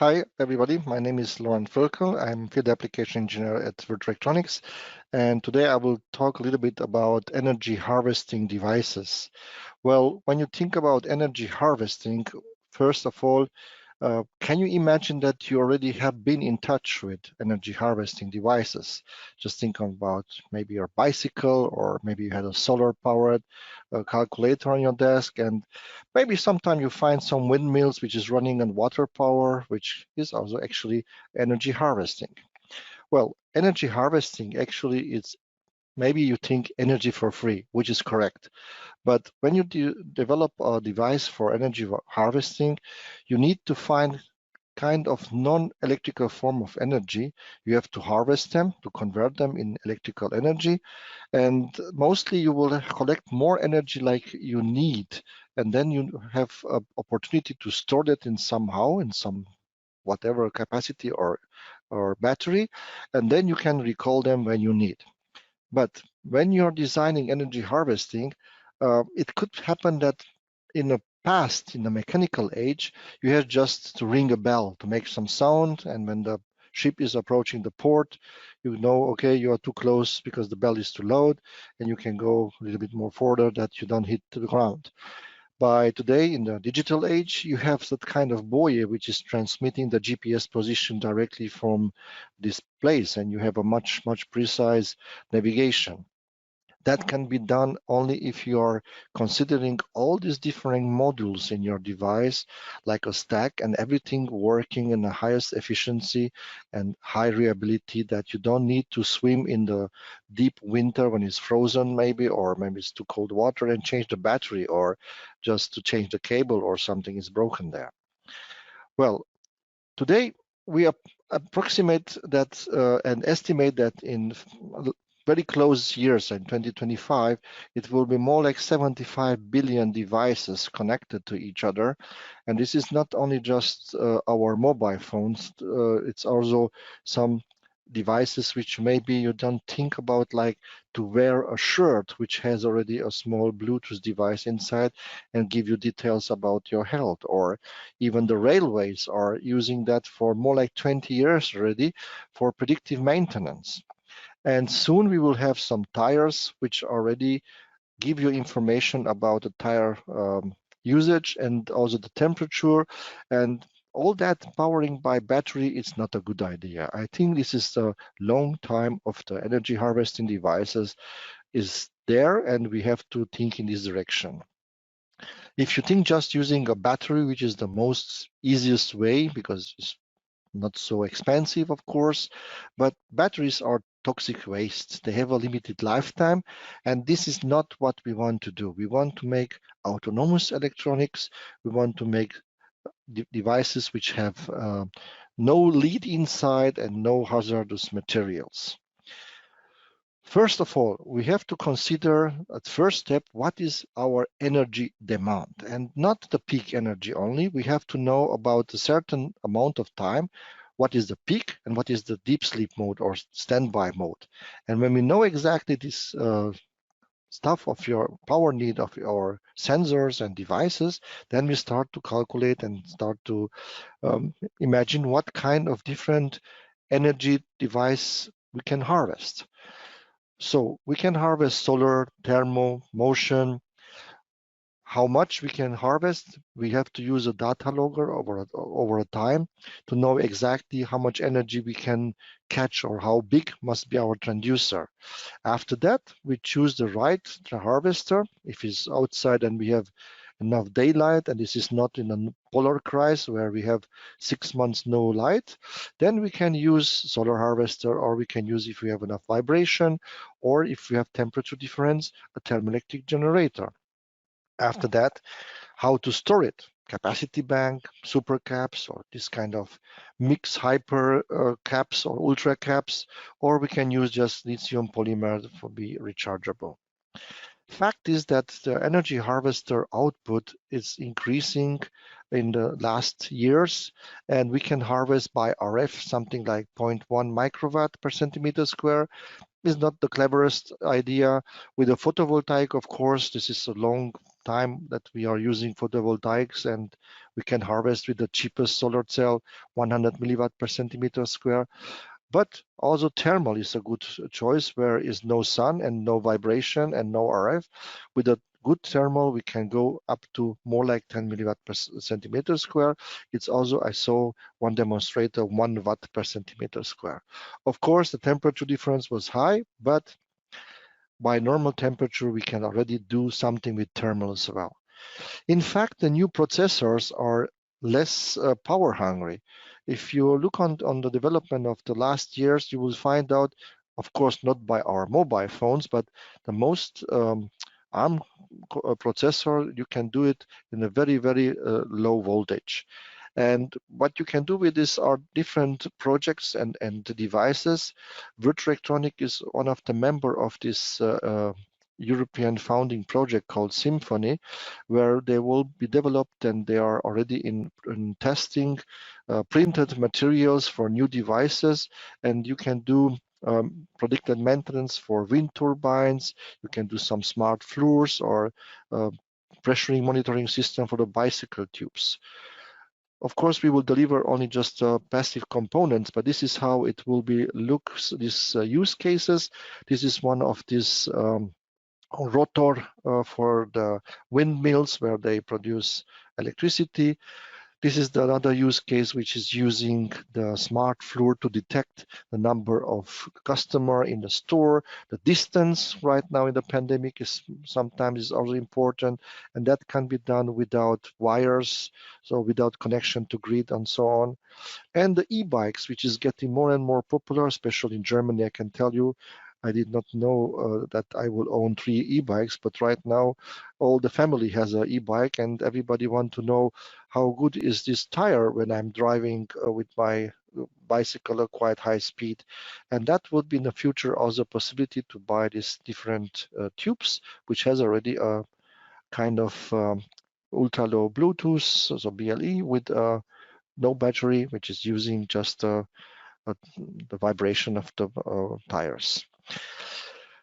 Hi, everybody. My name is Lauren Völkel. I'm field application engineer at Virtuelectronics, and today I will talk a little bit about energy harvesting devices. Well, when you think about energy harvesting, first of all, can you imagine that you already have been in touch with energy harvesting devices? Just think about maybe your bicycle, or maybe you had a solar powered calculator on your desk, and maybe sometime you find some windmills which is running on water power, which is also actually energy harvesting. Well, energy harvesting actually is, maybe you think energy for free, which is correct. But when you develop a device for energy harvesting, you need to find kind of non-electrical form of energy. You have to harvest them to convert them in electrical energy. And mostly you will collect more energy like you need. And then you have an opportunity to store that in somehow, in some whatever capacity or battery. And then you can recall them when you need. But when you're designing energy harvesting, it could happen that in the past, in the mechanical age, you had just to ring a bell to make some sound, and when the ship is approaching the port, you know, okay, you are too close because the bell is too loud, and you can go a little bit more further that you don't hit the ground. By today, in the digital age, you have that kind of buoy which is transmitting the GPS position directly from this place, and you have a much precise navigation. That can be done only if you are considering all these different modules in your device, like a stack, and everything working in the highest efficiency and high reliability, that you don't need to swim in the deep winter when it's frozen maybe, or maybe it's too cold water and change the battery, or just to change the cable or something is broken there. Well, today we approximate that and estimate that in very close years, in 2025, it will be more like 75 billion devices connected to each other. And this is not only just our mobile phones, it's also some devices which maybe you don't think about, like to wear a shirt which has already a small Bluetooth device inside and give you details about your health. Or even the railways are using that for more like 20 years already for predictive maintenance. And soon we will have some tires which already give you information about the tire usage and also the temperature, and all that powering by battery is not a good idea. I think this is the long time of the energy harvesting devices is there, and we have to think in this direction. If you think just using a battery, which is the most easiest way because it's not so expensive, of course, but batteries are toxic waste. They have a limited lifetime, and this is not what we want to do. We want to make autonomous electronics. We want to make devices which have no lead inside and no hazardous materials. First of all, we have to consider at first step, what is our energy demand, and not the peak energy only. We have to know about a certain amount of time, what is the peak and what is the deep sleep mode or standby mode. And when we know exactly this stuff of your power need of your sensors and devices, then we start to calculate and start to imagine what kind of different energy device we can harvest. So we can harvest solar, thermal, motion. How much we can harvest, we have to use a data logger over a time to know exactly how much energy we can catch or how big must be our transducer. After that, we choose the right harvester. If it's outside and we have enough daylight and this is not in a polar crisis where we have 6 months no light, then we can use solar harvester, or we can use, if we have enough vibration, or if we have temperature difference, a thermoelectric generator. After that, how to store it? Capacity bank, super caps, or this kind of mix hyper caps or ultra caps, or we can use just lithium polymer for be rechargeable. Fact is that the energy harvester output is increasing in the last years, and we can harvest by RF something like 0.1 microwatt per centimeter square. Is not the cleverest idea. With a photovoltaic, of course, this is a long time that we are using photovoltaics, and We can harvest with the cheapest solar cell, 100 milliwatt per centimeter square. But also thermal is a good choice where is no sun and no vibration and no RF. With a good thermal, we can go up to more like 10 milliwatt per centimeter square. It's also, I saw one demonstrator, 1 watt per centimeter square. Of course, the temperature difference was high, but by normal temperature, we can already do something with thermal as well. In fact, the new processors are less power hungry. If you look on the development of the last years, you will find out, of course, not by our mobile phones, but the most ARM processor, you can do it in a very, very low voltage. And what you can do with this are different projects and devices. Virtuelectronic is one of the member of this European founding project called Symphony, where they will be developed and they are already in testing printed materials for new devices, and you can do predicted maintenance for wind turbines. You can do some smart floors or pressuring monitoring system for the bicycle tubes. Of course, we will deliver only just passive components, but this is how it will be looks, these use cases. This is one of these rotor for the windmills where they produce electricity. This is the other use case, which is using the smart floor to detect the number of customer in the store. The distance right now in the pandemic is sometimes is also important, and that can be done without wires, so without connection to grid and so on. And the e-bikes, which is getting more and more popular, especially in Germany. I can tell you, I did not know that I will own 3 e-bikes, but right now all the family has an e-bike, and everybody want to know how good is this tire when I'm driving with my bicycle at quite high speed. And that would be in the future also a possibility to buy these different tubes, which has already a kind of ultra low Bluetooth, so BLE, with no battery, which is using just the vibration of the tires.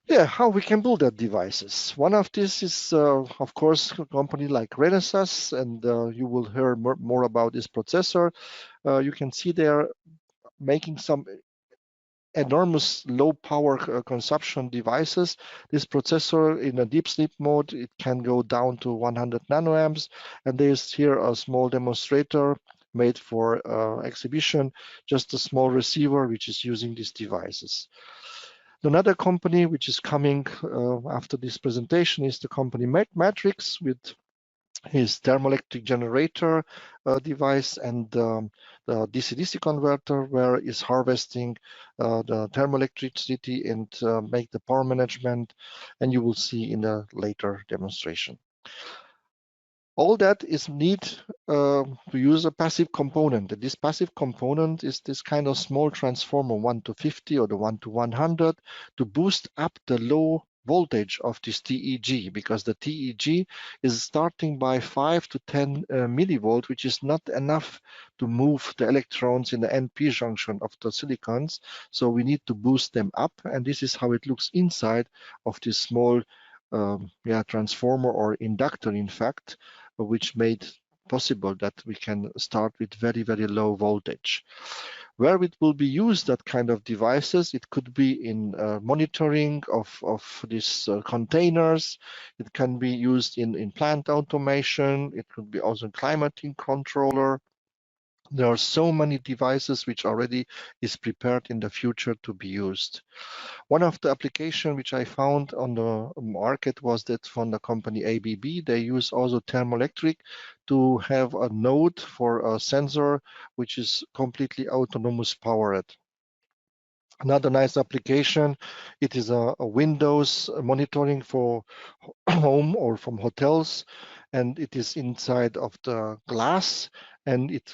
Yeah, how we can build that devices. One of this is, of course, a company like Renesas, and you will hear more about this processor. You can see they're making some enormous low power consumption devices. This processor in a deep sleep mode, it can go down to 100 nanoamps. And there's here a small demonstrator made for exhibition, just a small receiver which is using these devices. Another company which is coming after this presentation is the company Matrix with his thermoelectric generator device and the DC-DC converter, where is harvesting the thermoelectricity and make the power management, and you will see in a later demonstration. All that is need to use a passive component. And this passive component is this kind of small transformer 1 to 50 or the 1 to 100 to boost up the low voltage of this TEG, because the TEG is starting by 5 to 10 millivolt, which is not enough to move the electrons in the NP junction of the silicons. So we need to boost them up, and this is how it looks inside of this small transformer or inductor, in fact, which made possible that we can start with very, very low voltage. Where it will be used, that kind of devices, it could be in monitoring of these containers. It can be used in plant automation. It could be also climate controller. There are so many devices which already is prepared in the future to be used. One of the applications which I found on the market was that from the company ABB. They use also thermoelectric to have a node for a sensor which is completely autonomous powered. Another nice application, it is a Windows monitoring for home or from hotels, and it is inside of the glass, and it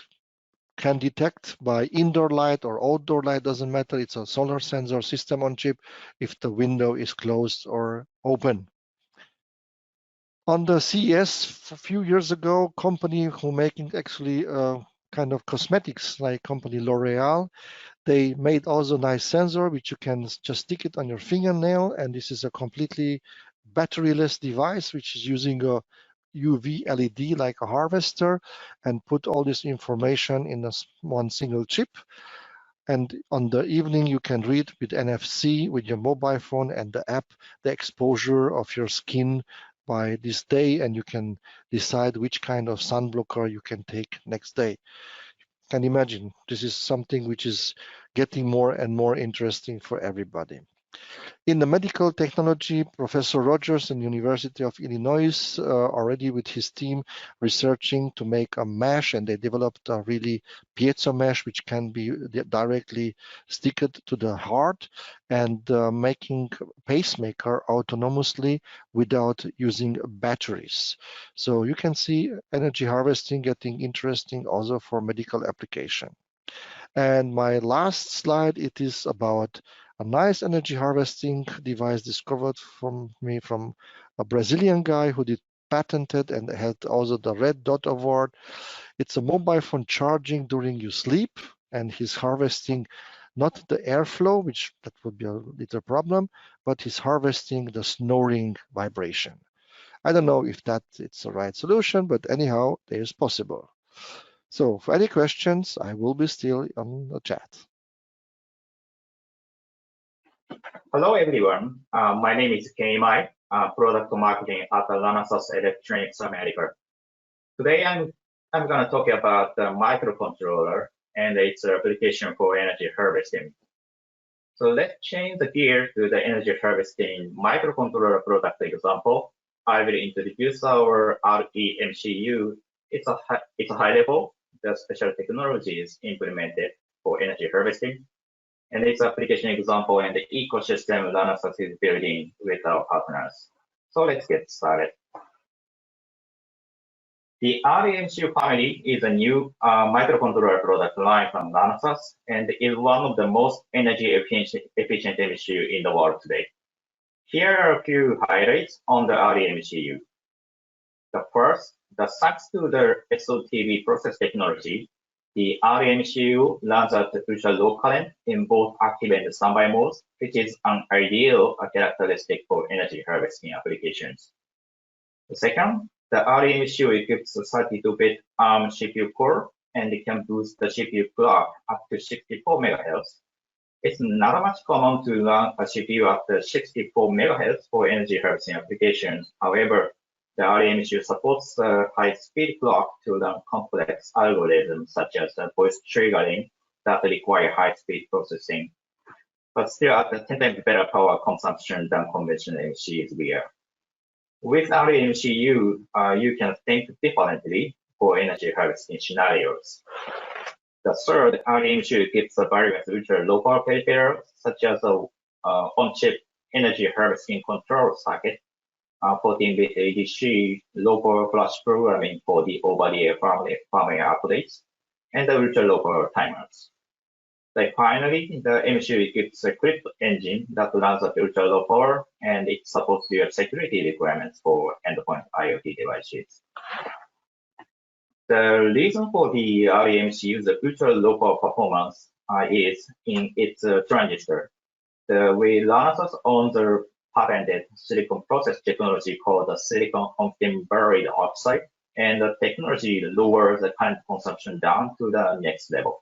can detect by indoor light or outdoor light, doesn't matter. It's a solar sensor system on chip if the window is closed or open. On the CES a few years ago, company who making actually kind of cosmetics like company L'Oreal, they made also nice sensor which you can just stick it on your fingernail, and this is a completely batteryless device which is using a UV LED like a harvester and put all this information in one single chip. And on the evening, you can read with NFC with your mobile phone and the app, the exposure of your skin by this day, and you can decide which kind of sun blocker you can take next day. Can imagine this is something which is getting more and more interesting for everybody. In the medical technology, Professor Rogers in University of Illinois already with his team researching to make a mesh, and they developed a really piezo mesh which can be directly sticked to the heart and making pacemaker autonomously without using batteries. So you can see energy harvesting getting interesting also for medical application. And my last slide, it is about a nice energy harvesting device discovered from a Brazilian guy who did patented and had also the Red Dot Award. It's a mobile phone charging during your sleep, and he's harvesting not the airflow, which that would be a little problem, but he's harvesting the snoring vibration. I don't know if that it's the right solution, but anyhow, it is possible. So for any questions, I will be still on the chat. Hello, everyone. My name is Kenny Mai, product marketing at Renesas Electronics America. Today, I'm going to talk about the microcontroller and its application for energy harvesting. So let's change the gear to the energy harvesting microcontroller product example. I will introduce our REMCU. It's a high level, the special technologies implemented for energy harvesting, and its application example and the ecosystem Renesas is building with our partners. So let's get started. The REMCU family is a new microcontroller product line from Renesas and is one of the most energy efficient MCU in the world today. Here are a few highlights on the REMCU. The first, thanks to the SOTV process technology, the REMCU runs at ultra low current in both active and standby modes, which is an ideal characteristic for energy harvesting applications. The second, the REMCU equips a 32-bit ARM CPU core and it can boost the CPU clock up to 64 MHz. It's not much common to run a CPU at 64 MHz for energy harvesting applications. However, the REMCU supports a high-speed clock to run complex algorithms such as voice triggering that require high-speed processing, but still at 10 times better power consumption than conventional MCUs here. With REMCU, you can think differently for energy harvesting scenarios. The third, REMCU gives various ultra-low power peripherals such as a on-chip energy harvesting control circuit, 14-bit ADC, low power flash programming for the over-the-air firmware updates, and the ultra-low power timers. Like finally, the MCU equips a crypto engine that runs at ultra-low power, and it supports your security requirements for endpoint IoT devices. The reason for the REMCU's ultra-low power performance is in its transistor. The way Renesas owns the patented silicon process technology called the silicon on-film buried oxide, and the technology lowers the current consumption down to the next level.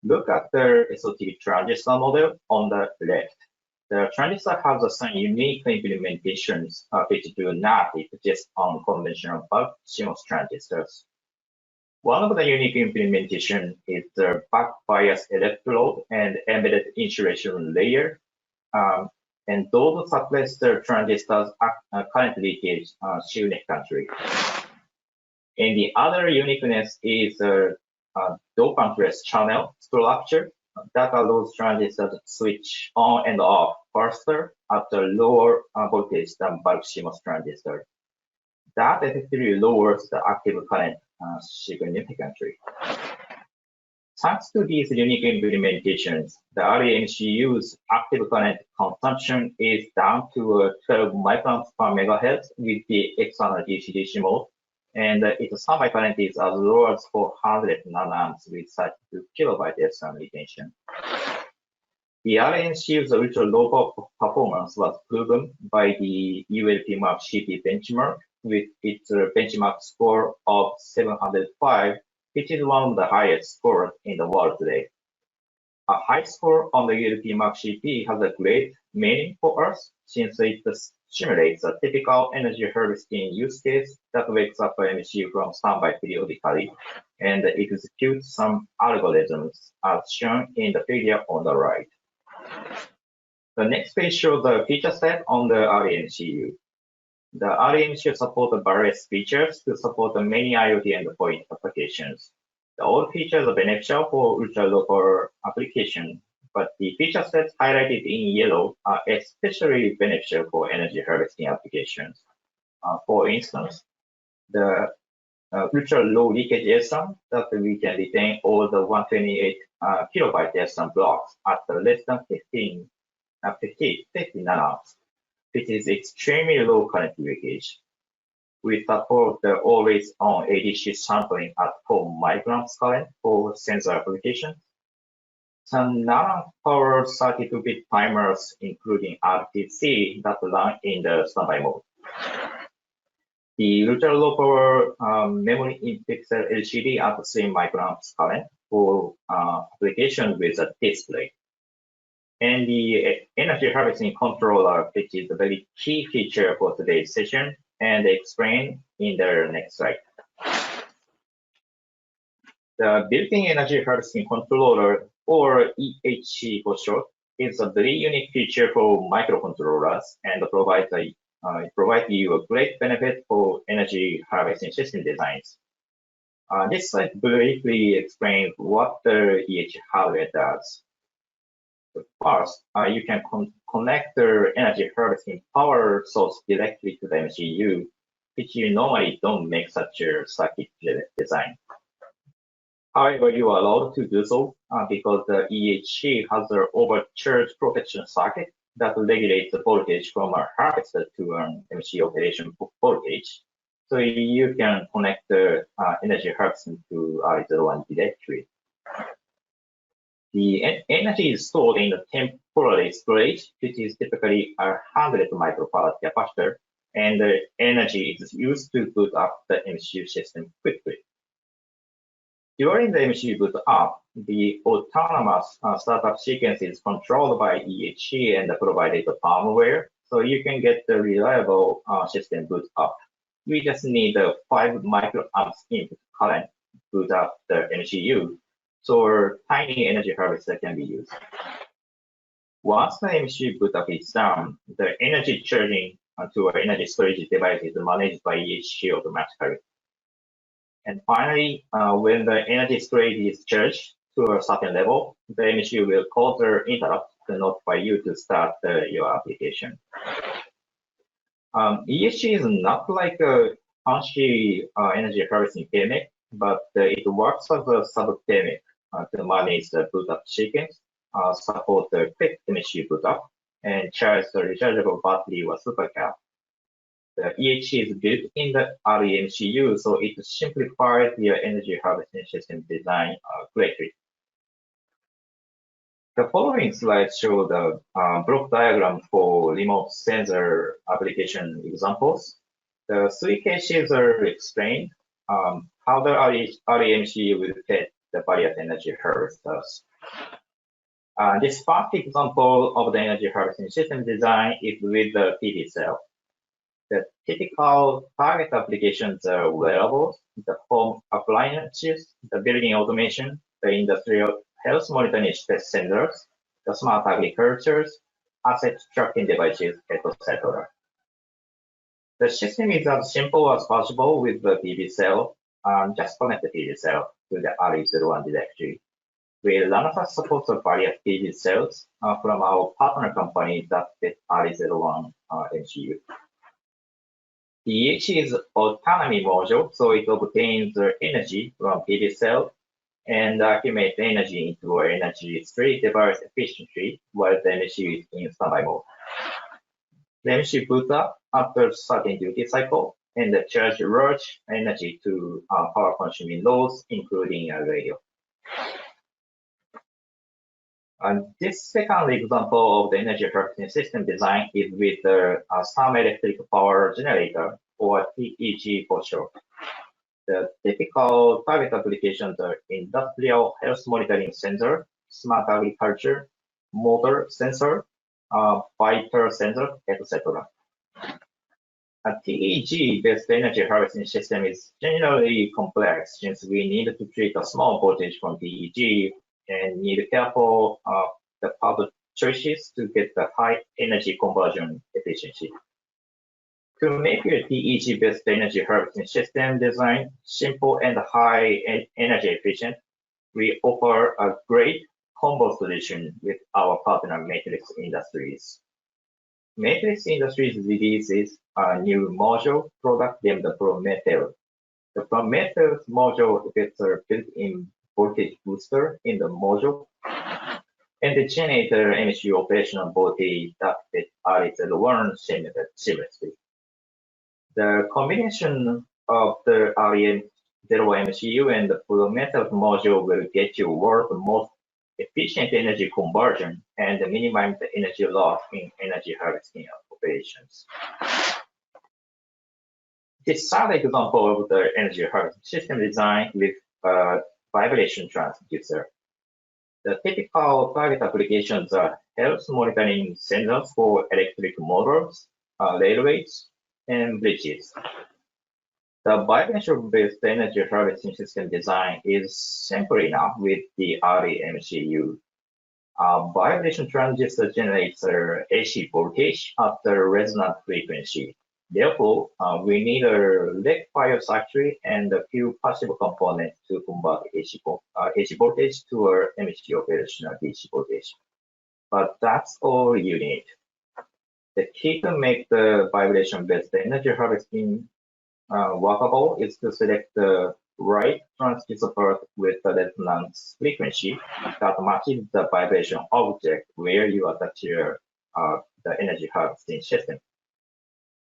Look at the SOT transistor model on the left. The transistor has some unique implementations which do not exist on conventional bulk CMOS transistors. One of the unique implementations is the back bias electrode and embedded insulation layer. And those suppress the transistors current leakage significantly. And the other uniqueness is the dopant-less channel structure that allows transistors to switch on and off faster at a lower voltage than bulk CMOS transistor. That effectively lowers the active current significantly. Thanks to these unique implementations, the REMCU's active current consumption is down to 12 microns per megahertz with the external DC-DC mode, and its standby current is as low as 400 nanoamps with 32 kilobyte external retention. The REMCU's ultra-low performance was proven by the ULP-MAP CP benchmark with its benchmark score of 705, which is one of the highest scores in the world today. A high score on the ULP Mark CP has a great meaning for us since it simulates a typical energy harvesting use case that wakes up an MCU from standby periodically and executes some algorithms as shown in the figure on the right. The next page shows the feature set on the REMCU. The REMCU supports various features to support many IoT endpoint applications. All features are beneficial for ultra-low power application, but the feature sets highlighted in yellow are especially beneficial for energy harvesting applications. For instance, the ultra-low leakage SRAM that we can retain all the 128 kilobyte SRAM blocks at less than 50 nanoamps, which is extremely low current leakage. We support the always-on ADC sampling at 4 microns current for sensor applications. Some nano-power 32-bit timers, including RTC, that run in the standby mode. The ultra-low power memory in pixel LCD at 3 microns current for applications with a display. And the energy harvesting controller, which is a very key feature for today's session, and explained in the next slide. The built-in energy harvesting controller, or EHC for short, is a very unique feature for microcontrollers and provides you a great benefit for energy harvesting system designs. This slide briefly explains what the EHC hardware does. First, you can connect the energy harvesting power source directly to the MCU, which you normally don't make such a circuit design. However, you are allowed to do so because the EHC has an overcharge protection circuit that regulates the voltage from a harvester to an MCU operation voltage. So you can connect the energy harvesting to RE01 directly. The energy is stored in the temporary storage, which is typically a 100 microfarad capacitor, and the energy is used to boot up the MCU system quickly. During the MCU boot up, the autonomous startup sequence is controlled by EHC and provided firmware, so you can get the reliable system boot up. We just need a 5 microamps input current to boot up the MCU, so a tiny energy harvester can be used. Once the MCU boot up is done, the energy charging to our energy storage device is managed by EHC automatically. And finally, when the energy storage is charged to a certain level, the MCU will cause the interrupt to notify you to start your application. EHC is not like a fancy energy harvesting PMIC, but it works as a sub-PMIC to manage the boot up sequence, support the quick MCU boot up, and charge the rechargeable battery or supercap. The EHC is built in the REMCU, so it simplifies your energy harvesting system design greatly. The following slides show the block diagram for remote sensor application examples. The 3 cases are explained, how the REMCU will fit the various energy harvesters. This first example of the energy harvesting system design is with the PV cell. The typical target applications are wearables, the home appliances, the building automation, the industrial health monitoring sensors, the smart agricultures, asset tracking devices, etc. The system is as simple as possible with the PV cell. Just connect the PV cell to the RE01 directory. Where Renesas supports various PV cells from our partner company that fit RE01 MCU. The EHC is autonomy module, so it obtains energy from PV cell and accumulates energy into our energy storage device efficiently while the MCU is in standby mode. The MCU boots up after certain duty cycle and charge large energy to power consuming loads, including a radio. This second example of the energy harvesting system design is with the thermoelectric power generator or TEG for short. The typical target applications are industrial health monitoring sensor, smart agriculture, motor sensor, vital sensor, etc. A TEG-based energy harvesting system is generally complex since we need to treat a small voltage from TEG and need careful the power choices to get the high energy conversion efficiency. To make a TEG-based energy harvesting system design simple and high energy efficient, we offer a great combo solution with our partner Matrix Industries. Matrix Industries releases a new module product named the Prometheus. The Prometheus module gets a built-in voltage booster in the module and the generator MCU operational voltage that it RE01 seamlessly. The combination of the RE01 MCU and the Prometheus module will get you world's most efficient energy conversion and minimize the energy loss in energy harvesting operations. This third example of the energy harvesting system design with a vibration transducer. The typical target applications are health monitoring sensors for electric motors, railways, and bridges. The vibration-based energy harvesting system design is simple enough with the RE-MCU. A vibration transistor generates AC voltage at the resonant frequency. Therefore, we need a rectifier circuit and a few passive components to convert AC voltage to our MCU operational DC voltage. But that's all you need. The key to make the vibration-based energy harvesting workable is to select the right transducer part with the resonance frequency that matches the vibration object where you attach the energy harvesting system.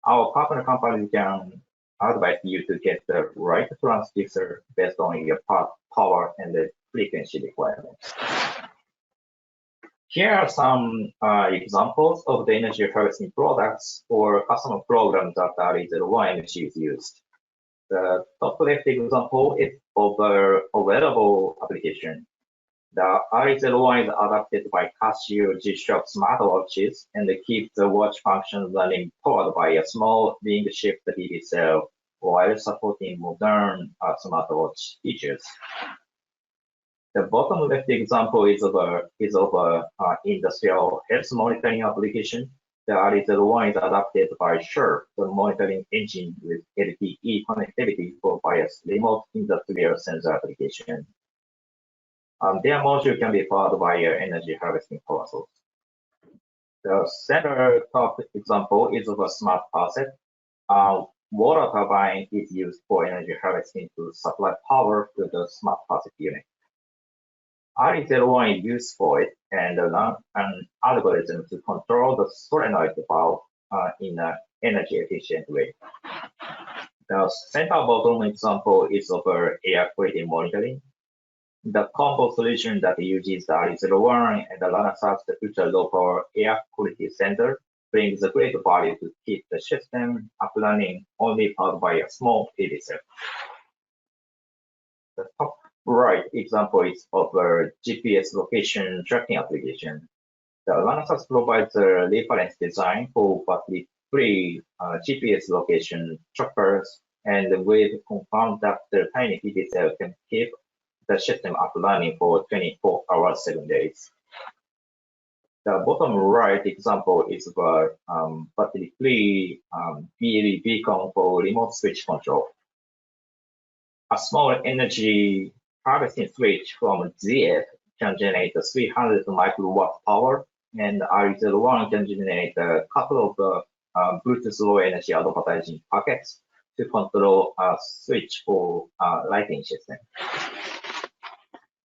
Our partner company can advise you to get the right transducer based on your power and the frequency requirements. Here are some examples of the energy harvesting products or customer programs that RE01 MCU is used. The top left example is of a wearable application. The RE01 is adapted by Casio G-Shock smartwatches and keeps the watch function running powered by a small ring-shaped PV cell while supporting modern smartwatch features. The bottom left example is of a industrial health monitoring application. The RE01 is adapted by Sharp, the monitoring engine with LTE connectivity for various remote industrial sensor application. Their module can be powered by an energy harvesting power source. The center top example is of a smart faucet. Water turbine is used for energy harvesting to supply power to the smart faucet unit. RE01 is used for it and run an algorithm to control the solenoid valve in an energy efficient way. The center bottom example is of air quality monitoring. The combo solution that uses the RE01 and the Lanasas ultra low power air quality sensor brings a great value to keep the system up running only powered by a small PV cell. The top right example is of a GPS location tracking application. The Lanasas provides a reference design for battery-free GPS location trackers, and with confirmed that the tiny PV cell can keep the system up running for 24 hours, 7 days. The bottom right example is of a battery-free BLE beacon for remote switch control. A small energy harvesting switch from ZF can generate 300 microwatt power, and RE01 can generate a couple of Bluetooth low energy advertising packets to control a switch for lighting system.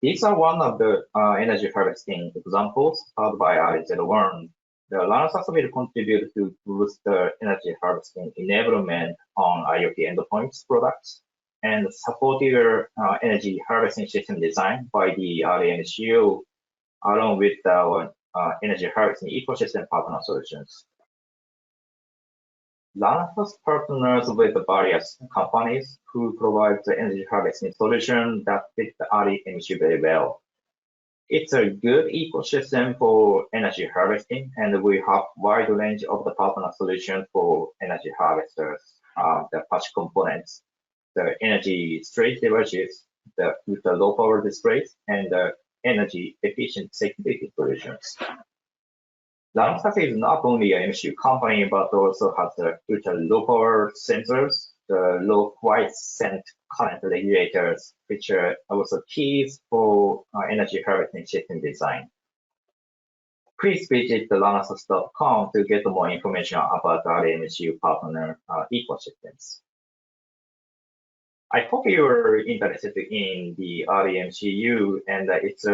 These are one of the energy harvesting examples powered by RE01. The Lanasas will contribute to boost the energy harvesting enablement on IoT endpoints products and support your energy harvesting system design by the RE-MCU along with our energy harvesting ecosystem partner solutions. Renesas partners with various companies who provide the energy harvesting solution that fit the RE very well. It's a good ecosystem for energy harvesting, and we have wide range of the partner solutions for energy harvesters, the patch components, the energy storage devices, with the low power displays, and the energy efficient security solutions. Renesas is not only an MCU company, but also has the ultra low power sensors, the low quiescent current regulators, which are also keys for energy harvesting system design. Please visit renesas.com to get more information about our MCU partner ecosystems. I hope you're interested in the REMCU and its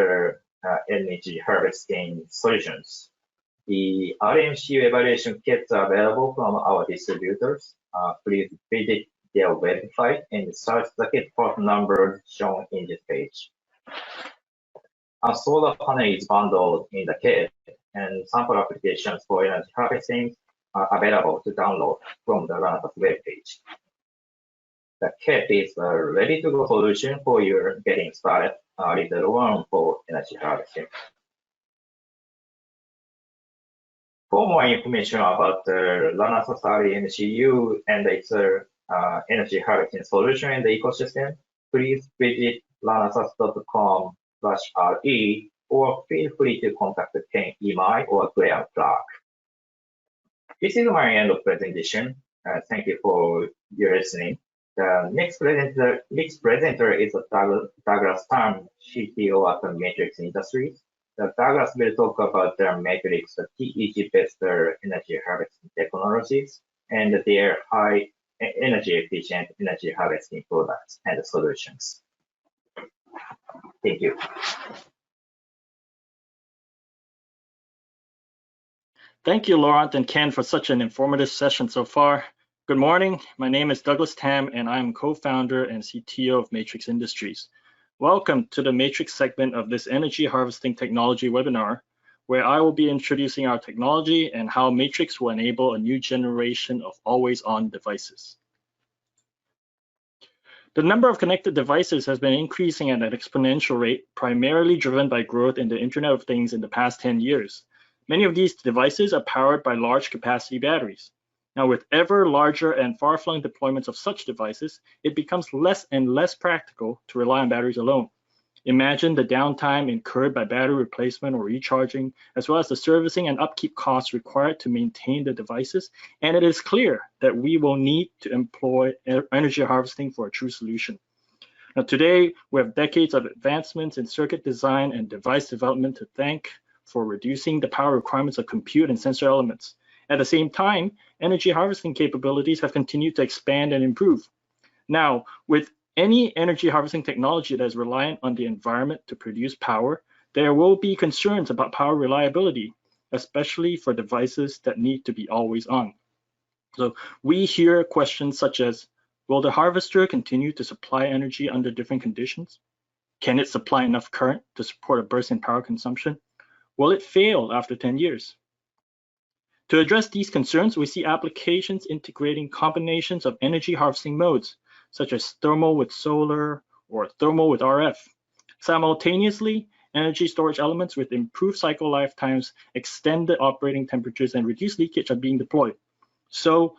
energy harvesting solutions. The RMCU evaluation kits are available from our distributors. Please visit their website and search the kit part number shown in this page. A solar panel is bundled in the kit, and sample applications for energy harvesting are available to download from the Renesas webpage. The kit is a ready-to-go solution for your getting started later on for energy harvesting. For more information about the Renesas REMCU and its energy harvesting solution in the ecosystem, please visit renesas.com/RE or feel free to contact Ken Imai or Graham Clark. This is my end of presentation. Thank you for your listening. The next presenter is Douglas Tam, CTO at Matrix Industries. Douglas will talk about their Matrix TEG-based energy harvesting technologies and their high energy efficient energy harvesting products and solutions. Thank you. Thank you, Laurent and Ken, for such an informative session so far. Good morning. My name is Douglas Tam, and I'm co-founder and CTO of Matrix Industries. Welcome to the Matrix segment of this energy harvesting technology webinar, where I will be introducing our technology and how Matrix will enable a new generation of always-on devices. The number of connected devices has been increasing at an exponential rate, primarily driven by growth in the Internet of Things in the past 10 years. Many of these devices are powered by large capacity batteries. Now, with ever larger and far-flung deployments of such devices, it becomes less and less practical to rely on batteries alone. Imagine the downtime incurred by battery replacement or recharging, as well as the servicing and upkeep costs required to maintain the devices, and it is clear that we will need to employ energy harvesting for a true solution. Now, today, we have decades of advancements in circuit design and device development to thank for reducing the power requirements of compute and sensor elements. At the same time, energy harvesting capabilities have continued to expand and improve. Now, with any energy harvesting technology that is reliant on the environment to produce power, there will be concerns about power reliability, especially for devices that need to be always on. So we hear questions such as, will the harvester continue to supply energy under different conditions? Can it supply enough current to support a burst in power consumption? Will it fail after 10 years? To address these concerns, we see applications integrating combinations of energy harvesting modes, such as thermal with solar or thermal with RF. Simultaneously, energy storage elements with improved cycle lifetimes, extended operating temperatures, and reduced leakage are being deployed. So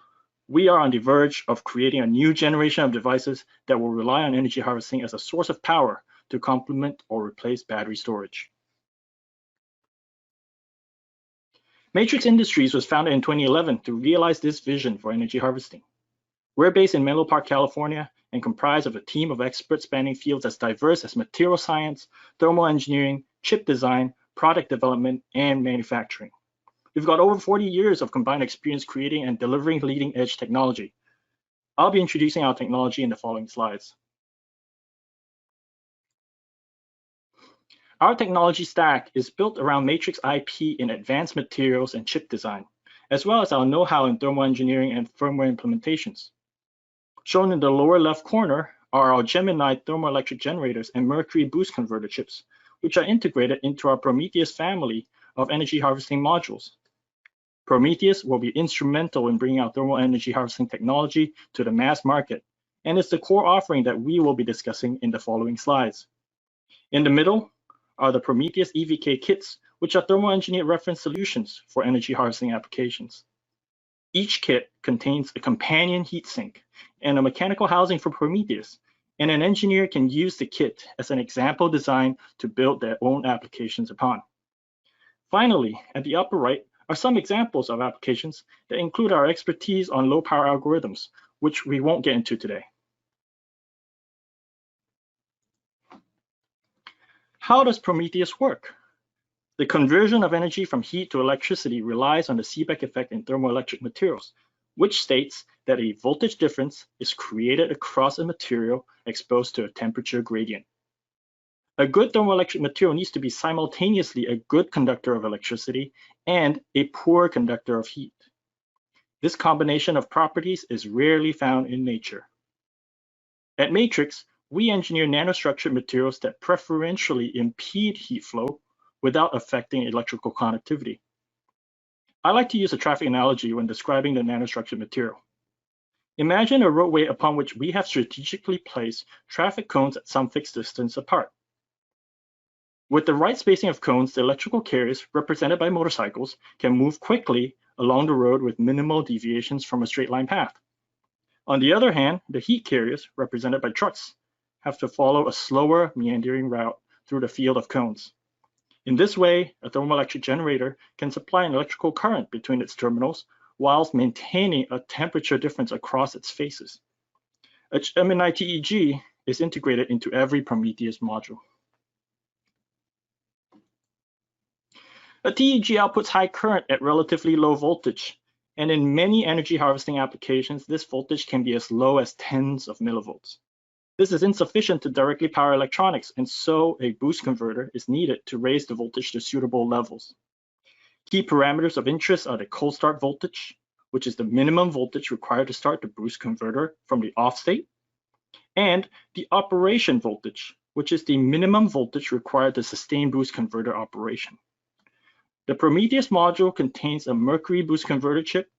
we are on the verge of creating a new generation of devices that will rely on energy harvesting as a source of power to complement or replace battery storage. Matrix Industries was founded in 2011 to realize this vision for energy harvesting. We're based in Menlo Park, California, and comprised of a team of experts spanning fields as diverse as material science, thermal engineering, chip design, product development, and manufacturing. We've got over 40 years of combined experience creating and delivering leading-edge technology. I'll be introducing our technology in the following slides. Our technology stack is built around Matrix IP in advanced materials and chip design, as well as our know-how in thermal engineering and firmware implementations. Shown in the lower left corner are our Gemini thermoelectric generators and Mercury boost converter chips, which are integrated into our Prometheus family of energy harvesting modules. Prometheus will be instrumental in bringing out thermal energy harvesting technology to the mass market, and it's the core offering that we will be discussing in the following slides. In the middle are the Prometheus EVK kits, which are thermal engineered reference solutions for energy harvesting applications. Each kit contains a companion heatsink and a mechanical housing for Prometheus, and an engineer can use the kit as an example design to build their own applications upon. Finally, at the upper right are some examples of applications that include our expertise on low power algorithms, which we won't get into today. How does Prometheus work? The conversion of energy from heat to electricity relies on the Seebeck effect in thermoelectric materials, which states that a voltage difference is created across a material exposed to a temperature gradient. A good thermoelectric material needs to be simultaneously a good conductor of electricity and a poor conductor of heat. This combination of properties is rarely found in nature. At Matrix, we engineer nanostructured materials that preferentially impede heat flow without affecting electrical conductivity. I like to use a traffic analogy when describing the nanostructured material. Imagine a roadway upon which we have strategically placed traffic cones at some fixed distance apart. With the right spacing of cones, the electrical carriers, represented by motorcycles, can move quickly along the road with minimal deviations from a straight line path. On the other hand, the heat carriers, represented by trucks, have to follow a slower, meandering route through the field of cones. In this way, a thermoelectric generator can supply an electrical current between its terminals whilst maintaining a temperature difference across its faces. A Gemini TEG is integrated into every Prometheus module. A TEG outputs high current at relatively low voltage, and in many energy harvesting applications, this voltage can be as low as tens of millivolts. This is insufficient to directly power electronics, and so a boost converter is needed to raise the voltage to suitable levels. Key parameters of interest are the cold start voltage, which is the minimum voltage required to start the boost converter from the off state, and the operation voltage, which is the minimum voltage required to sustain boost converter operation. The Prometheus module contains a mercury boost converter chip,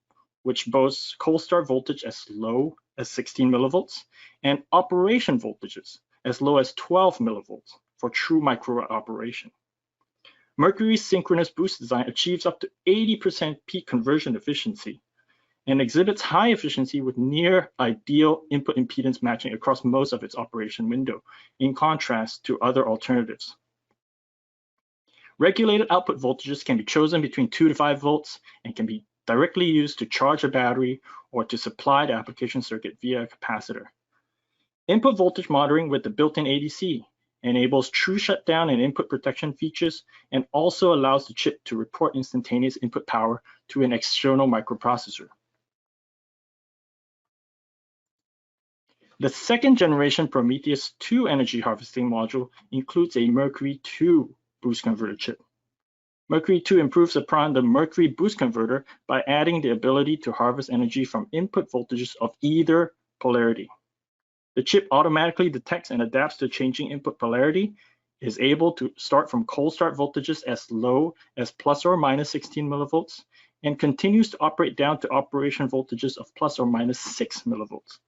which boasts cold start voltage as low as 16 millivolts and operation voltages as low as 12 millivolts for true microwatt operation. Mercury's synchronous boost design achieves up to 80% peak conversion efficiency and exhibits high efficiency with near ideal input impedance matching across most of its operation window, in contrast to other alternatives. Regulated output voltages can be chosen between 2 to 5 volts and can be directly used to charge a battery or to supply the application circuit via a capacitor. Input voltage monitoring with the built-in ADC enables true shutdown and input protection features and also allows the chip to report instantaneous input power to an external microprocessor. The second generation Prometheus 2 energy harvesting module includes a Mercury 2 boost converter chip. Mercury 2 improves upon the Mercury boost converter by adding the ability to harvest energy from input voltages of either polarity. The chip automatically detects and adapts to changing input polarity, is able to start from cold start voltages as low as plus or minus 16 millivolts, and continues to operate down to operation voltages of plus or minus 6 millivolts.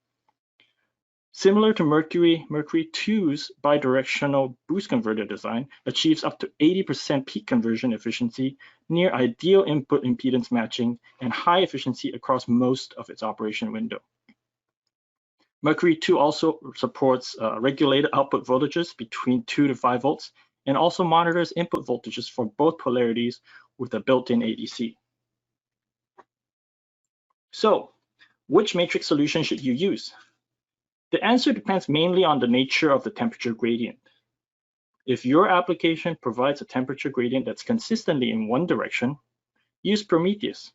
Similar to Mercury 2's bidirectional boost converter design achieves up to 80% peak conversion efficiency, near ideal input impedance matching, and high efficiency across most of its operation window. Mercury 2 also supports regulated output voltages between 2 to 5 volts and also monitors input voltages for both polarities with a built-in ADC. So, which matrix solution should you use? The answer depends mainly on the nature of the temperature gradient. If your application provides a temperature gradient that's consistently in one direction, use Prometheus.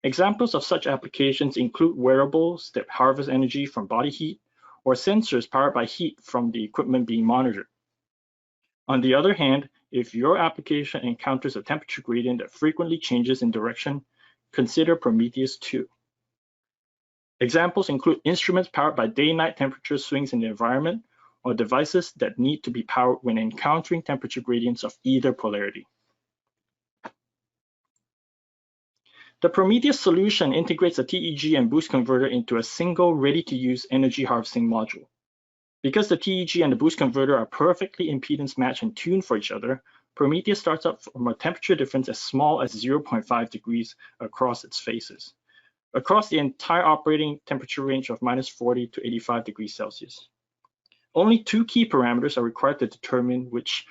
Examples of such applications include wearables that harvest energy from body heat or sensors powered by heat from the equipment being monitored. On the other hand, if your application encounters a temperature gradient that frequently changes in direction, consider Prometheus 2. Examples include instruments powered by day-night temperature swings in the environment, or devices that need to be powered when encountering temperature gradients of either polarity. The Prometheus solution integrates a TEG and boost converter into a single ready-to-use energy harvesting module. Because the TEG and the boost converter are perfectly impedance matched and tuned for each other, Prometheus starts up from a temperature difference as small as 0.5 degrees across its faces, across the entire operating temperature range of -40 to 85 degrees Celsius. Only two key parameters are required to determine which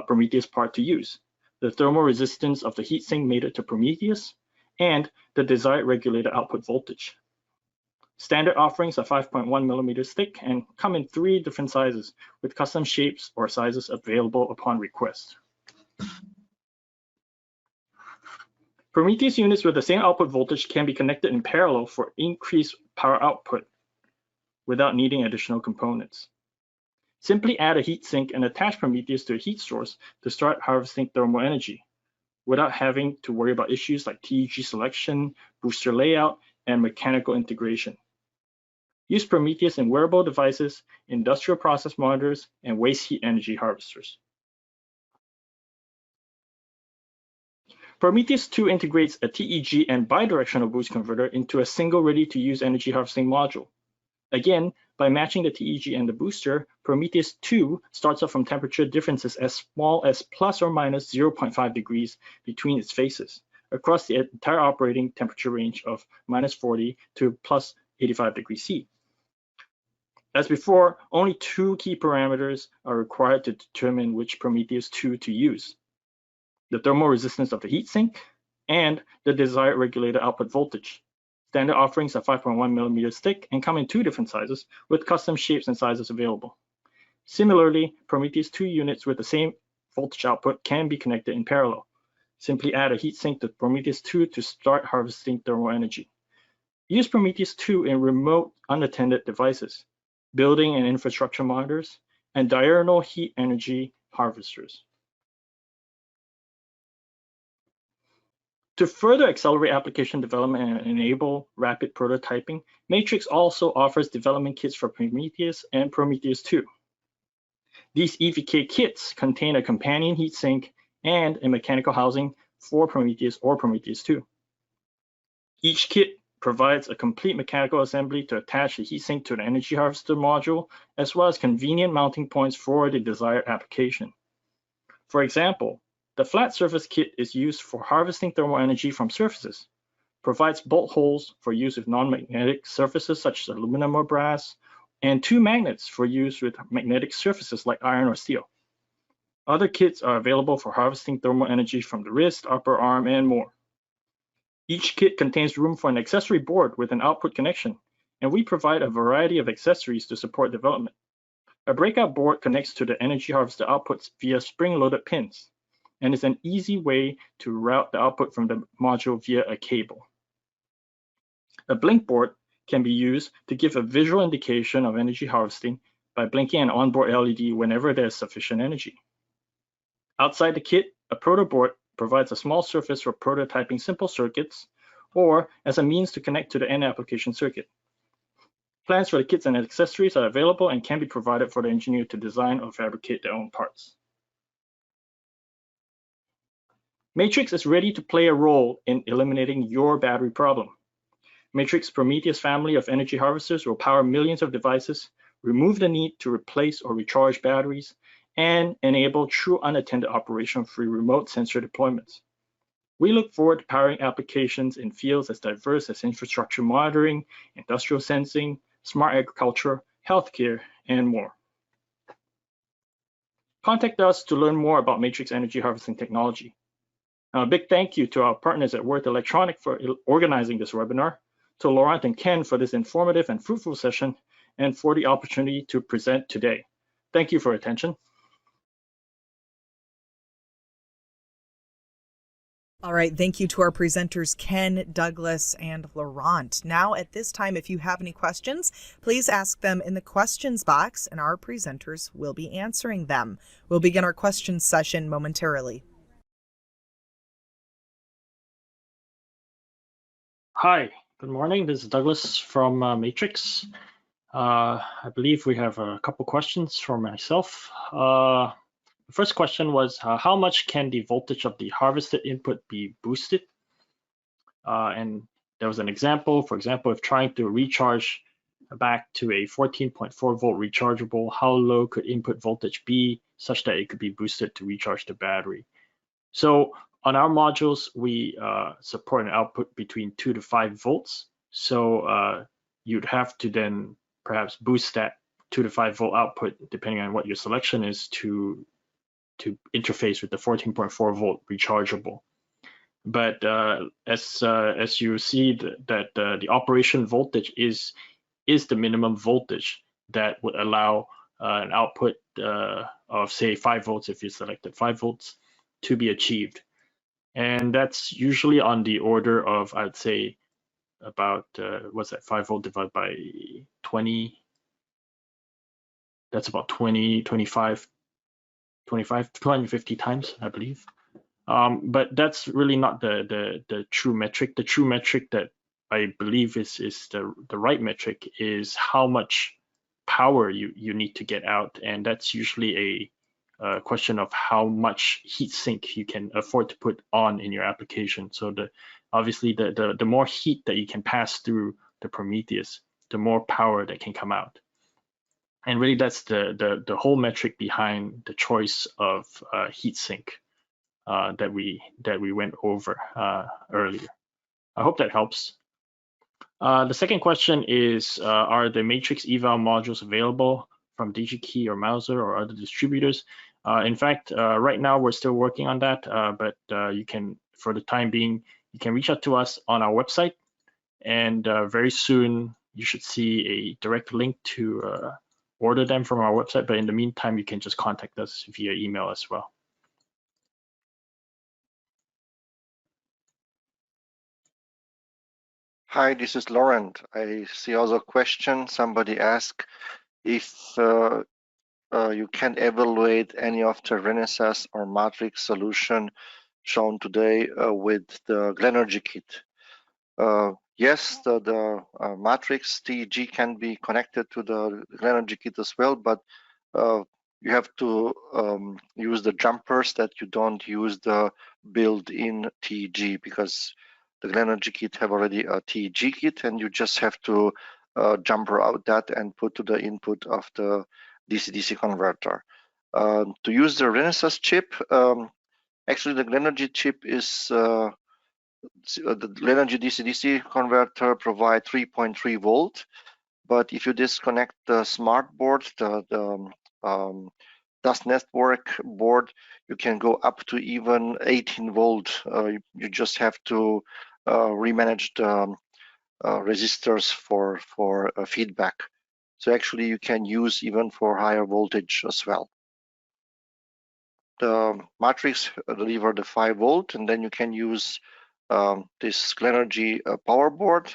Prometheus part to use: the thermal resistance of the heatsink mated to Prometheus and the desired regulated output voltage. Standard offerings are 5.1 millimeters thick and come in 3 different sizes, with custom shapes or sizes available upon request. Prometheus units with the same output voltage can be connected in parallel for increased power output without needing additional components. Simply add a heatsink and attach Prometheus to a heat source to start harvesting thermal energy, without having to worry about issues like TEG selection, booster layout, and mechanical integration. Use Prometheus in wearable devices, industrial process monitors, and waste heat energy harvesters. Prometheus 2 integrates a TEG and bidirectional boost converter into a single ready-to-use energy harvesting module. Again, by matching the TEG and the booster, Prometheus 2 starts up from temperature differences as small as plus or minus 0.5 degrees between its faces, across the entire operating temperature range of -40 to plus 85 degrees C. As before, only two key parameters are required to determine which Prometheus 2 to use: the thermal resistance of the heatsink and the desired regulated output voltage. Standard offerings are 5.1 millimeters thick and come in 2 different sizes, with custom shapes and sizes available. Similarly, Prometheus 2 units with the same voltage output can be connected in parallel. Simply add a heatsink to Prometheus 2 to start harvesting thermal energy. Use Prometheus 2 in remote unattended devices, building and infrastructure monitors, and diurnal heat energy harvesters. To further accelerate application development and enable rapid prototyping, Matrix also offers development kits for Prometheus and Prometheus 2. These EVK kits contain a companion heatsink and a mechanical housing for Prometheus or Prometheus 2. Each kit provides a complete mechanical assembly to attach the heatsink to the energy harvester module, as well as convenient mounting points for the desired application. For example, the flat surface kit is used for harvesting thermal energy from surfaces, provides bolt holes for use with non-magnetic surfaces such as aluminum or brass, and 2 magnets for use with magnetic surfaces like iron or steel. Other kits are available for harvesting thermal energy from the wrist, upper arm, and more. Each kit contains room for an accessory board with an output connection, and we provide a variety of accessories to support development. A breakout board connects to the energy harvester outputs via spring-loaded pins, and is an easy way to route the output from the module via a cable. A blink board can be used to give a visual indication of energy harvesting by blinking an onboard LED whenever there is sufficient energy. Outside the kit, a proto board provides a small surface for prototyping simple circuits, or as a means to connect to the end application circuit. Plans for the kits and accessories are available and can be provided for the engineer to design or fabricate their own parts. Matrix is ready to play a role in eliminating your battery problem. Matrix Prometheus family of energy harvesters will power millions of devices, remove the need to replace or recharge batteries, and enable true unattended operation through remote sensor deployments. We look forward to powering applications in fields as diverse as infrastructure monitoring, industrial sensing, smart agriculture, healthcare, and more. Contact us to learn more about Matrix energy harvesting technology. Now, a big thank you to our partners at Worth Electronic for organizing this webinar, to Laurent and Ken for this informative and fruitful session, and for the opportunity to present today. Thank you for your attention. All right, thank you to our presenters, Ken, Douglas, and Laurent. Now, at this time, if you have any questions, please ask them in the questions box, and our presenters will be answering them. We'll begin our questions session momentarily. Hi, good morning. This is Douglas from Matrix. I believe we have a couple questions for myself. The first question was, how much can the voltage of the harvested input be boosted? And there was an example, for example, if trying to recharge back to a 14.4 volt rechargeable, how low could input voltage be such that it could be boosted to recharge the battery? So on our modules, we support an output between 2 to 5 volts. So you'd have to then perhaps boost that 2 to 5 volt output, depending on what your selection is, to interface with the 14.4 volt rechargeable. But as you see that the operation voltage is the minimum voltage that would allow an output of say 5 volts if you selected 5 volts to be achieved. And that's usually on the order of, I'd say, about what's that, 5 volt divided by 20, that's about 20, 25, 250 times, I believe. But that's really not the true metric. The true metric that I believe is the right metric is how much power you need to get out, and that's usually a question of how much heat sink you can afford to put on in your application. So obviously the more heat that you can pass through the Prometheus, the more power that can come out. And really that's the whole metric behind the choice of heat sink that we went over earlier. I hope that helps. The second question is, are the matrix eval modules available from Digi-Key or Mouser or other distributors? In fact, right now we're still working on that, but you can, for the time being, you can reach out to us on our website, and very soon you should see a direct link to order them from our website. But in the meantime, you can just contact us via email as well. Hi, this is Laurent. I see also a question. Somebody asked if you can evaluate any of the Renesas or Matrix solution shown today with the Glenergy kit. Yes, the Matrix TEG can be connected to the Glenergy kit as well, but you have to use the jumpers that you don't use the built-in TEG, because the Glenergy kit have already a TEG kit, and you just have to jumper out that and put to the input of the DC-DC converter. To use the Renesas chip, actually the Glenergy chip is the Glenergy DC-DC converter provide 3.3 volt, but if you disconnect the smart board, the DAS network board, you can go up to even 18 volt. You just have to remanage the resistors for feedback. So actually you can use even for higher voltage as well. The Matrix deliver the 5 volt, and then you can use this Glenergy power board,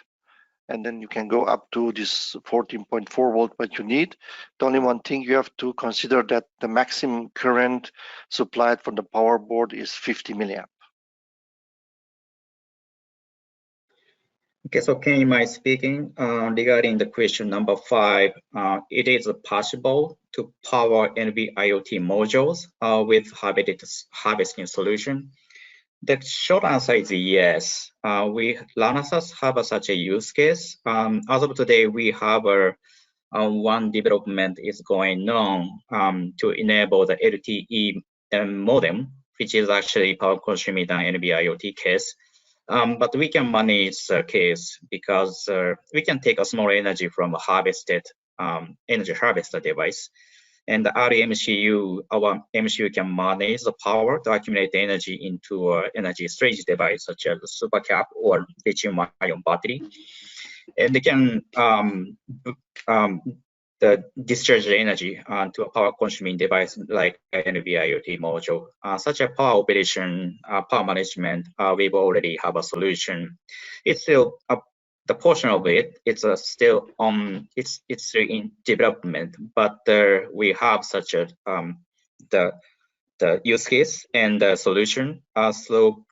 and then you can go up to this 14.4 volt what you need. The only one thing you have to consider that the maximum current supplied from the power board is 50 milliamp. Okay, so Ken Imai speaking. Regarding the question number 5, it is possible to power NB-IoT modules with harvesting solution. The short answer is yes. Renesas have such a use case. As of today, we have one development is going on to enable the LTE modem, which is actually power consuming than NB-IoT case. But we can manage the case because we can take a small energy from a harvested energy harvester device. And the RMCU, our MCU can manage the power to accumulate energy into an energy storage device such as a supercap or lithium-ion battery. And they can discharge the energy to a power-consuming device like an NB-IoT module. Such a power operation, power management, we already have a solution. It's still the portion of it. It's still it's in development, but we have such a the use case and the solution. So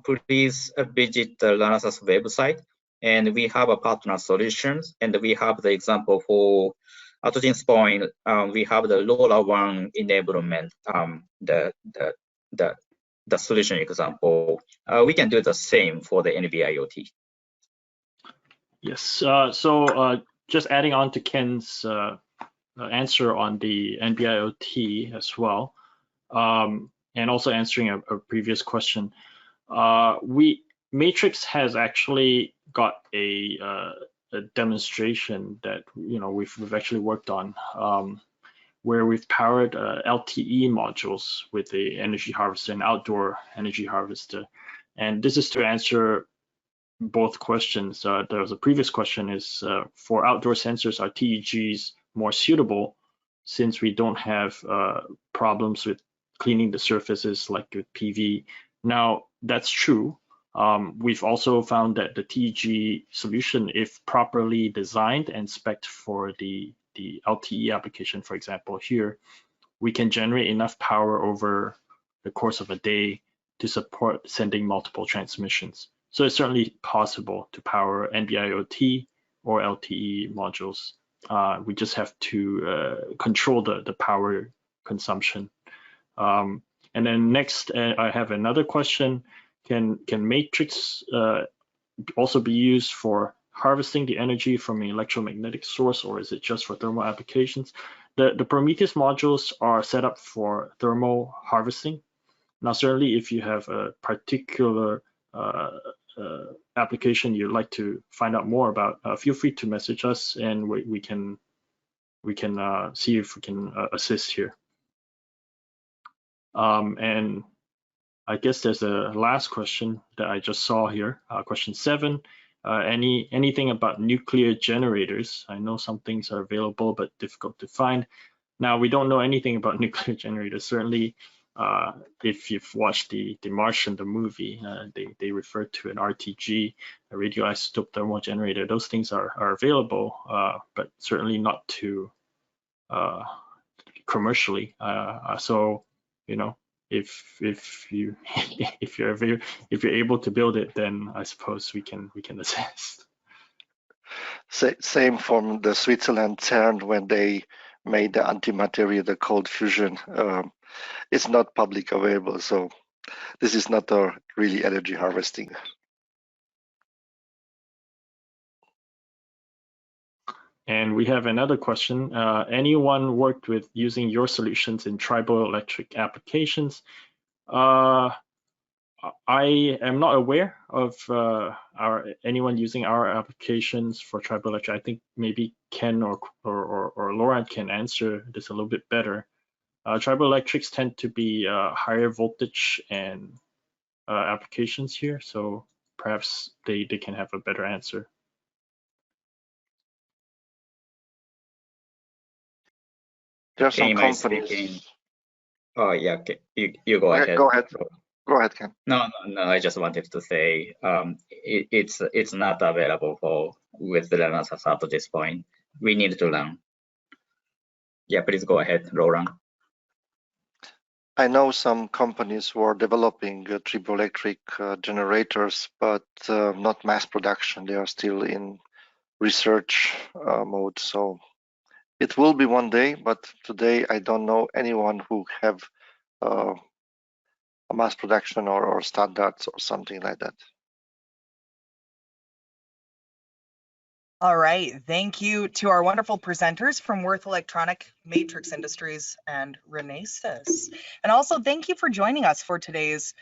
please visit the Renesas website. And we have a partner solutions, and we have the example for at this point. We have the LoRaWAN enablement, the the solution example, we can do the same for the NB-IoT. Yes. So just adding on to Ken's answer on the NB-IoT as well, and also answering a previous question, Matrix has actually got a demonstration that we've actually worked on, where we've powered LTE modules with the energy harvester and outdoor energy harvester. And this is to answer both questions. There was a previous question is for outdoor sensors, are TEGs more suitable since we don't have problems with cleaning the surfaces like with PV? Now, that's true. We've also found that the TEG solution, if properly designed and spec'd for the LTE application, for example, here, we can generate enough power over the course of a day to support sending multiple transmissions. So it's certainly possible to power NB-IoT or LTE modules. We just have to control the power consumption. And then next, I have another question. Can Matrix also be used for harvesting the energy from an electromagnetic source, or is it just for thermal applications? The Prometheus modules are set up for thermal harvesting. Now, certainly if you have a particular application you'd like to find out more about, feel free to message us and we can see if we can assist here. And I guess there's a last question that I just saw here, question 7. Anything about nuclear generators? I know some things are available but difficult to find. Now, we don't know anything about nuclear generators. Certainly, if you've watched the Martian, the movie, they refer to an RTG, a radioisotope thermal generator. Those things are available, but certainly not to commercially. So, if you're able to build it, then I suppose we can assist. Same from the Switzerland CERN when they made the antimateria, the cold fusion. It's not public available, so this is not really energy harvesting. And we have another question. Anyone worked with using your solutions in triboelectric applications? I am not aware of anyone using our applications for triboelectric. I think maybe Ken or Laurent can answer this a little bit better. Triboelectrics tend to be higher voltage and applications here, so perhaps they can have a better answer. There are some companies. Oh yeah, okay. You go ahead. Go ahead. Go ahead, Ken. No. I just wanted to say it's not available with the Renesas at this point. We need to learn. Yeah, please go ahead, Laurent. I know some companies who are developing triboelectric generators, but not mass production. They are still in research mode. So it will be one day, but today I don't know anyone who have a mass production or standards or something like that. All right, thank you to our wonderful presenters from Worth Electronic, Matrix Industries, and Renesas. And also thank you for joining us for today's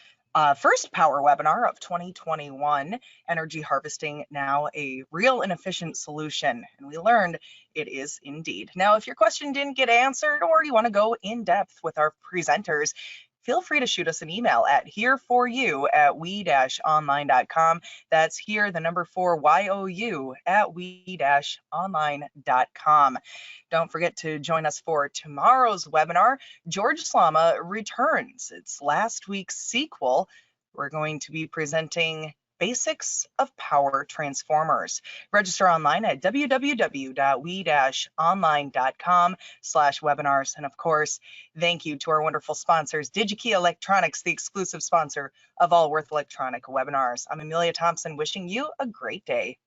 first power webinar of 2021, Energy Harvesting Now a Real and Efficient Solution. And we learned it is indeed. Now, if your question didn't get answered or you want to go in depth with our presenters, feel free to shoot us an email at hereforyou@we-online.com. That's here, the number 4 YOU at we-online.com. Don't forget to join us for tomorrow's webinar. George Slama returns. It's last week's sequel. We're going to be presenting Basics of Power Transformers. Register online at www.we-online.com/webinars. And of course, thank you to our wonderful sponsors, Digi-Key Electronics, the exclusive sponsor of all Worth Electronic webinars. I'm Amelia Thompson, wishing you a great day.